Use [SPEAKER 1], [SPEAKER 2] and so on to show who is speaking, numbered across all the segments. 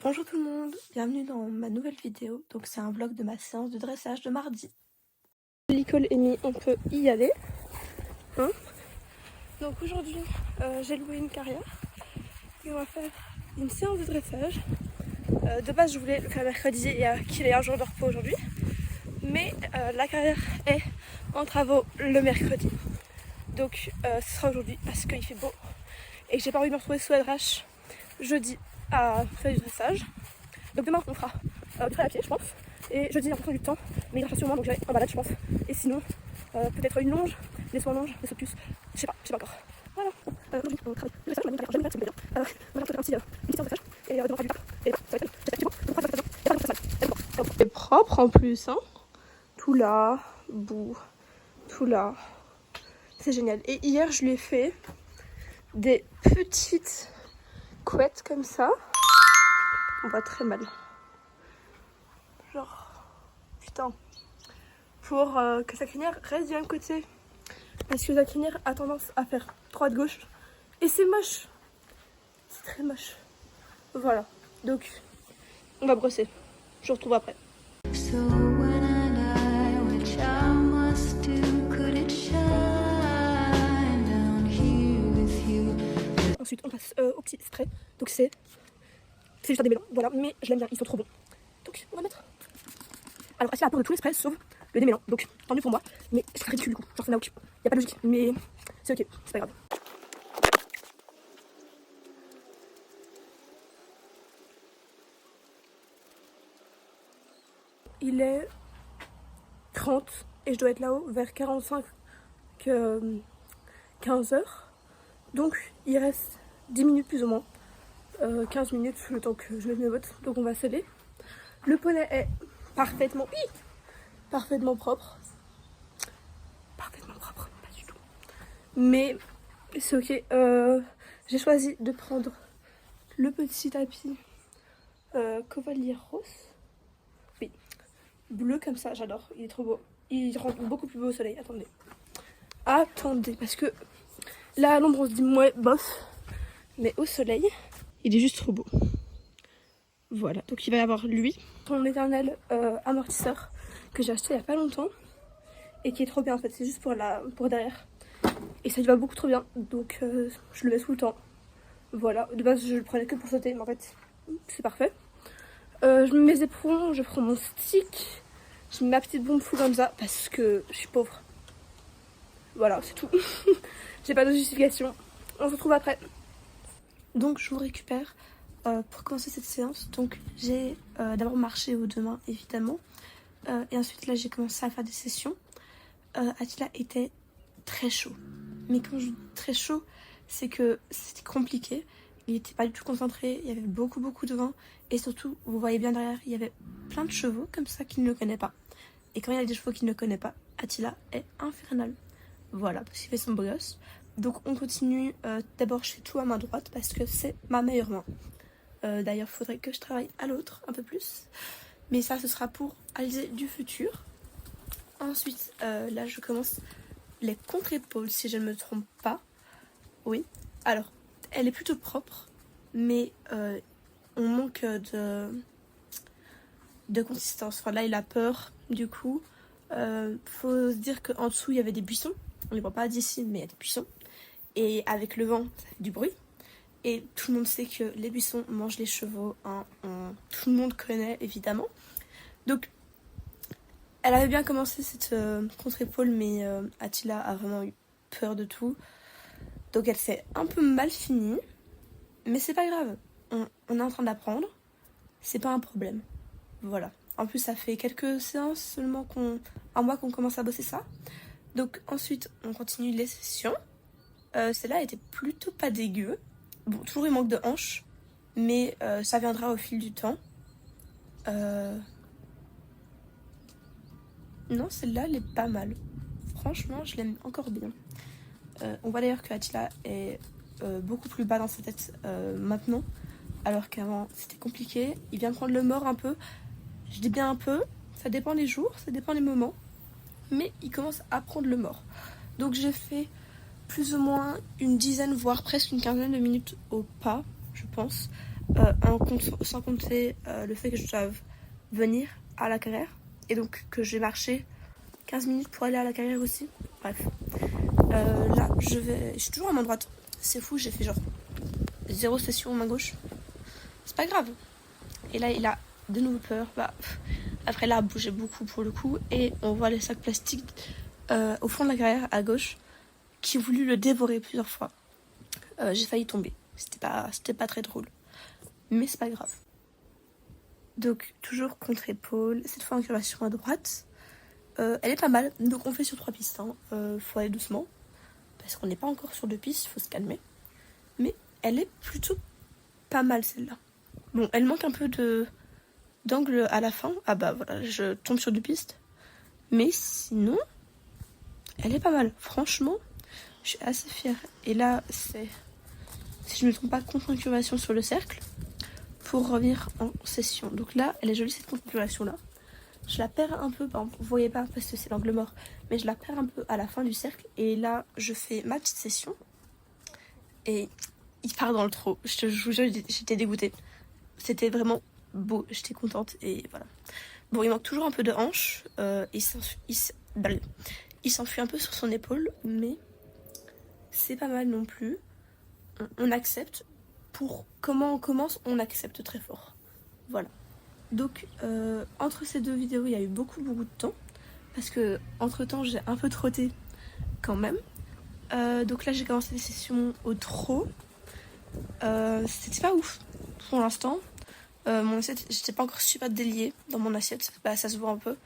[SPEAKER 1] Bonjour tout le monde, bienvenue dans ma nouvelle vidéo. Donc c'est un vlog de ma séance de dressage de mardi. L'école est mise, on peut y aller. Hein, donc aujourd'hui j'ai loué une carrière et on va faire une séance de dressage. De base je voulais le faire mercredi et qu'il ait un jour de repos aujourd'hui. Mais la carrière est en travaux le mercredi. Donc ce sera aujourd'hui parce qu'il fait beau et que j'ai pas envie de me retrouver sous la drache jeudi à faire du dressage. Donc demain on fera du travail à pied je pense. Et jeudi en fonction du temps, mais il restera sûrement donc j'irai en balade je pense. Et sinon peut-être une longe, des soins longes, des sauts de puce, je sais pas encore. Voilà. Aujourd'hui on travaille le dressage, on a mis une carrière, j'aime bien, on va faire un petit une séance de dressage et demain on fera du tap. Et ça va être effectivement, donc on va faire c'est propre en plus hein. Tout là, bout, tout là. C'est génial. Et hier je lui ai fait des petites couettes comme ça. On voit très mal. Genre, putain. Pour que sa crinière reste du même côté. Parce que sa crinière a tendance à faire droite-gauche. Et c'est moche. C'est très moche. Voilà. Donc, on va brosser. Je vous retrouve après. Ensuite, on passe au petit spray. Donc, c'est juste un des mélans. Voilà. Mais je l'aime bien. Ils sont trop bons. Donc, on va mettre. Alors, Assia a peur de tous les sprays sauf le démêlant. Donc, tant mieux pour moi. Mais c'est ridicule du coup. Genre, ça n'a aucun. Y a pas de logique. Mais c'est ok. C'est pas grave. Il est 30 et je dois être là-haut vers 45 15 heures. Donc il reste 10 minutes plus ou moins. 15 minutes le temps que je mette mes bottes. Donc on va sceller. Le poney est parfaitement propre. Parfaitement propre, pas du tout. Mais c'est ok. J'ai choisi de prendre le petit tapis Cavalier Rose. Oui, bleu comme ça, j'adore. Il est trop beau. Il rend beaucoup plus beau au soleil. Attendez, parce que là à l'ombre on se dit ouais bof. Mais au soleil, il est juste trop beau. Voilà, donc il va y avoir lui, son éternel amortisseur que j'ai acheté il y a pas longtemps et qui est trop bien en fait, c'est juste pour derrière. Et ça lui va beaucoup trop bien, donc je le mets tout le temps. Voilà, de base je le prenais que pour sauter, mais en fait c'est parfait. Je mets mes éperons, je prends mon stick, je mets ma petite bombe fou comme ça parce que je suis pauvre. Voilà, c'est tout. J'ai pas de justification. On se retrouve après. Donc je vous récupère pour commencer cette séance. Donc j'ai d'abord marché aux 2 mains évidemment. Et ensuite là j'ai commencé à faire des sessions. Attila était très chaud. Mais quand je dis très chaud, c'est que c'était compliqué. Il était pas du tout concentré, il y avait beaucoup de vent. Et surtout, vous voyez bien derrière, il y avait plein de chevaux comme ça qu'il ne le connaît pas. Et quand il y a des chevaux qu'il ne connaît pas, Attila est infernal. Voilà, parce qu'il fait son beau gosse. Donc on continue. D'abord je fais tout à main droite parce que c'est ma meilleure main. D'ailleurs il faudrait que je travaille à l'autre un peu plus. Mais ça ce sera pour Alizé du futur. Ensuite là je commence les contre-épaules si je ne me trompe pas. Oui. Alors elle est plutôt propre. Mais on manque de consistance. Enfin là il a peur du coup. Faut se dire qu'en dessous il y avait des buissons. On les voit pas d'ici mais il y a des buissons. Et avec le vent, ça fait du bruit. Et tout le monde sait que les buissons mangent les chevaux. Hein. Tout le monde connaît, évidemment. Donc, elle avait bien commencé cette contre-épaule, mais Attila a vraiment eu peur de tout. Donc, elle s'est un peu mal finie. Mais c'est pas grave. On est en train d'apprendre. C'est pas un problème. Voilà. En plus, ça fait quelques séances seulement un mois qu'on commence à bosser ça. Donc, ensuite, on continue les sessions. Celle-là était plutôt pas dégueu. Bon, toujours il manque de hanches, mais ça viendra au fil du temps. Non, celle-là, elle est pas mal. Franchement, je l'aime encore bien. On voit d'ailleurs que Attila est beaucoup plus bas dans sa tête maintenant, alors qu'avant, c'était compliqué. Il vient prendre le mort un peu. Je dis bien un peu, ça dépend les jours, ça dépend les moments. Mais il commence à prendre le mort. Donc j'ai fait plus ou moins une dizaine, voire presque une quinzaine de minutes au pas, je pense, sans compter le fait que je dois venir à la carrière et donc que j'ai marché 15 minutes pour aller à la carrière aussi. Bref, là je suis toujours à main droite. C'est fou, j'ai fait genre 0 session main gauche. C'est pas grave. Et là il a de nouveau peur. Après là, a bougé beaucoup pour le coup et on voit les sacs plastiques au fond de la carrière à gauche qui a voulu le dévorer plusieurs fois. J'ai failli tomber. C'était pas très drôle. Mais c'est pas grave. Donc toujours contre-épaule. Cette fois incurvation à droite. Elle est pas mal. Donc on fait sur 3 pistes. Faut aller doucement. Parce qu'on n'est pas encore sur 2 pistes. Faut se calmer. Mais elle est plutôt pas mal celle-là. Bon, elle manque un peu d'angle à la fin. Ah bah voilà, je tombe sur 2 pistes. Mais sinon, elle est pas mal. Franchement, je suis assez fière. Et là, c'est, si je ne me trompe pas, contre-incurvation sur le cercle pour revenir en session. Donc là, elle est jolie cette contre-incurvation-là. Je la perds un peu, vous voyez pas parce que c'est l'angle mort, mais je la perds un peu à la fin du cercle. Et là, je fais ma petite session. Et il part dans le trot. Je vous jure, j'étais dégoûtée. C'était vraiment beau, j'étais contente et voilà. Bon, il manque toujours un peu de hanche. Il s'enfuit un peu sur son épaule, mais c'est pas mal non plus. On accepte. Pour comment on commence, on accepte très fort. Voilà. Donc, entre ces 2 vidéos, il y a eu beaucoup de temps. Parce que, entre temps, j'ai un peu trotté quand même. Donc là, j'ai commencé les sessions au trot. C'était pas ouf pour l'instant. Mon assiette, j'étais pas encore super déliée dans mon assiette. Bah, ça se voit un peu.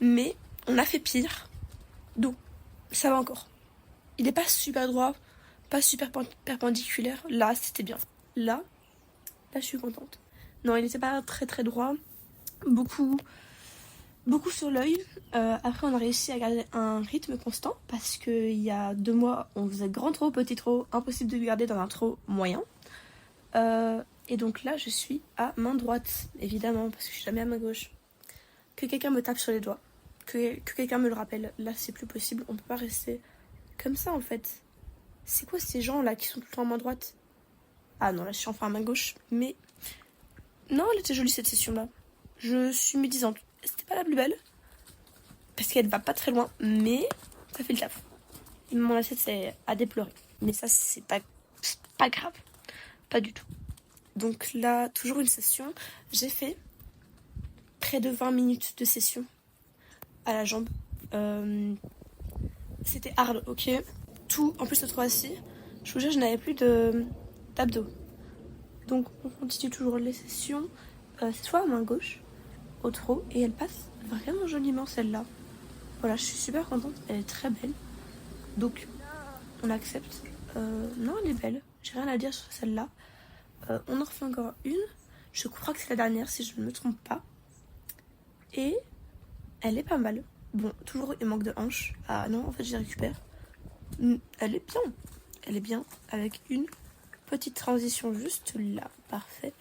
[SPEAKER 1] Mais on a fait pire. Donc, ça va encore. Il est pas super droit, pas super perpendiculaire. Là, c'était bien. Là, je suis contente. Non, il était pas très très droit. Beaucoup sur l'œil. Après, on a réussi à garder un rythme constant parce qu'il y a 2 mois, on faisait grand trot, petit trot, impossible de garder dans un trot moyen. Et donc là, je suis à main droite, évidemment, parce que je suis jamais à main gauche. Que quelqu'un me tape sur les doigts, que quelqu'un me le rappelle. Là, c'est plus possible. On peut pas rester comme ça en fait. C'est quoi ces gens là qui sont tout le temps à main droite? Ah non, là, je suis enfin à main gauche, mais non, elle était jolie cette session-là. Je suis médisante. C'était pas la plus belle. Parce qu'elle va pas très loin. Mais ça fait le taf. Et mon assiette, c'est à déplorer. Mais ça, c'est pas grave. Pas du tout. Donc là, toujours une session. J'ai fait près de 20 minutes de session à la jambe. C'était hard, ok. Tout, en plus, le trop assis. Je vous jure, je n'avais plus d'abdos. Donc on continue toujours les sessions. Cette fois à main gauche, au trot. Et elle passe vraiment joliment celle-là. Voilà, je suis super contente. Elle est très belle. Donc on accepte. Non, elle est belle. J'ai rien à dire sur celle-là. On en refait encore une. Je crois que c'est la dernière si je ne me trompe pas. Et elle est pas mal. Bon, toujours il manque de hanche. Ah non, en fait, j'y récupère. Elle est bien. Elle est bien. Avec une petite transition juste là. Parfait.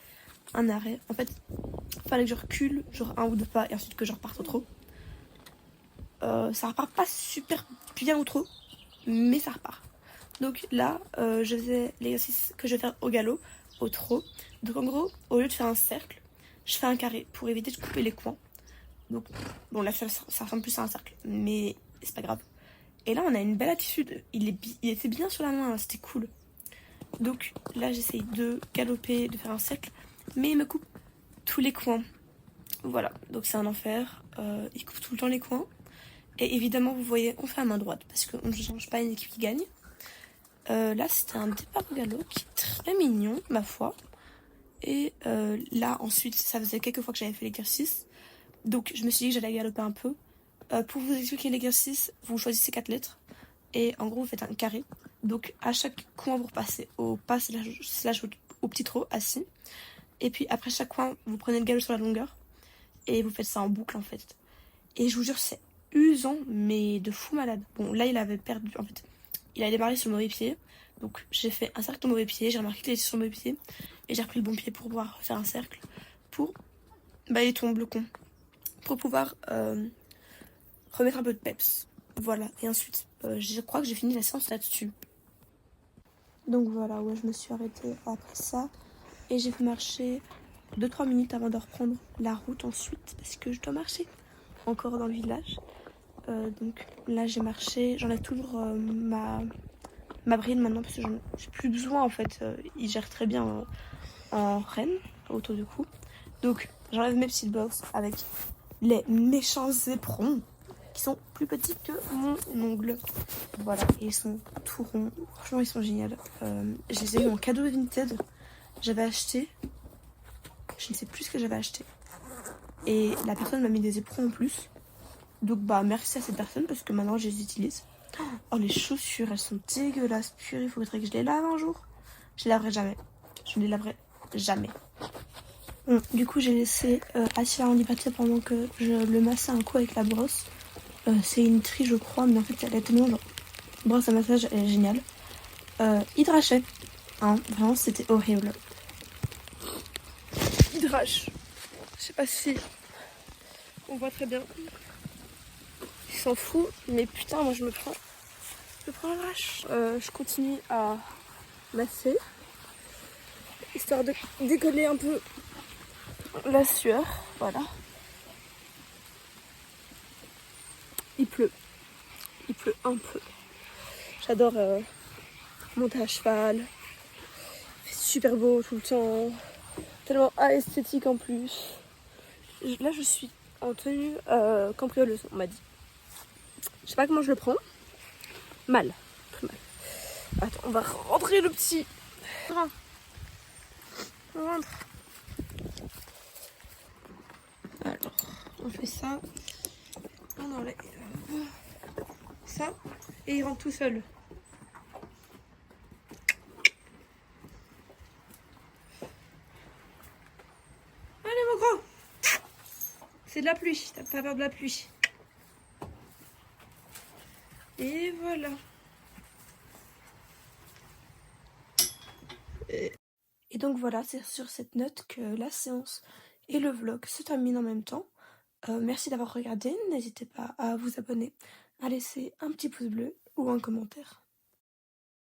[SPEAKER 1] Un arrêt. En fait, fallait que je recule, genre 1 ou 2 pas, et ensuite que je reparte au trot. Ça repart pas super bien au trot, mais ça repart. Donc là, je faisais l'exercice que je vais faire au galop, au trot. Donc en gros, au lieu de faire un cercle, je fais un carré pour éviter de couper les coins. Donc bon, là ça ressemble plus à un cercle, mais c'est pas grave. Et là, on a une belle attitude. Il était bien sur la main, hein, c'était cool. Donc là, j'essaye de galoper, de faire un cercle, mais il me coupe tous les coins. Voilà, donc c'est un enfer. Il coupe tout le temps les coins. Et évidemment, vous voyez, on fait à main droite parce qu'on ne change pas une équipe qui gagne. Là, c'était un départ au galop qui est très mignon, ma foi. Et là, ensuite, ça faisait quelques fois que j'avais fait l'exercice. Donc, je me suis dit que j'allais galoper un peu. Pour vous expliquer l'exercice, vous choisissez 4 lettres. Et en gros, vous faites un carré. Donc, à chaque coin, vous repassez au pas slash au petit trot assis. Et puis, après chaque coin, vous prenez le galop sur la longueur. Et vous faites ça en boucle, en fait. Et je vous jure, c'est usant, mais de fou malade. Bon, là, il avait perdu, en fait. Il avait démarré sur le mauvais pied. Donc, j'ai fait un cercle au mauvais pied. J'ai remarqué qu'il était sur le mauvais pied. Et j'ai repris le bon pied pour pouvoir faire un cercle. Il tombe, le con. Pour pouvoir remettre un peu de peps. Voilà. Et ensuite, je crois que j'ai fini la séance là-dessus. Donc voilà, ouais, je me suis arrêtée après ça. Et j'ai fait marcher 2-3 minutes avant de reprendre la route ensuite parce que je dois marcher encore dans le village. Donc là j'ai marché, j'enlève toujours ma bride maintenant parce que j'ai plus besoin en fait. Il gère très bien en renne autour du cou. Donc j'enlève mes petites box avec les méchants éperons qui sont plus petits que mon ongle. Voilà, et ils sont tout ronds. Franchement ils sont géniaux. Je les ai eu en cadeau de Vinted. J'avais acheté, je ne sais plus ce que j'avais acheté. Et la personne m'a mis des éperons en plus. Donc bah merci à cette personne parce que maintenant je les utilise. Oh les chaussures elles sont dégueulasses. Purée, il faudrait que je les lave un jour. Je les laverai jamais. Je ne les laverai jamais. Bon, du coup j'ai laissé Asila en liberté pendant que je le massais un coup avec la brosse. C'est une tri je crois, mais en fait elle est tellement genre brosse à massage, elle est géniale. Hydraché. Hein, vraiment c'était horrible. Hydrache. Je sais pas si on voit très bien. Il s'en fout, mais putain moi je me prends la vache. Je continue à masser, histoire de décoller un peu la sueur, voilà. Il pleut un peu. J'adore monter à cheval, il fait super beau tout le temps, tellement esthétique en plus. Là je suis en tenue cambrioleuse, on m'a dit. Je sais pas comment je le prends. Mal, très mal. Attends, on va rentrer le petit. On rentre. Alors, on fait ça. On enlève ça et il rentre tout seul. Allez mon grand. C'est de la pluie, t'as pas peur de la pluie. Et voilà. Et donc voilà, c'est sur cette note que la séance et le vlog se terminent en même temps. Merci d'avoir regardé, n'hésitez pas à vous abonner, à laisser un petit pouce bleu ou un commentaire.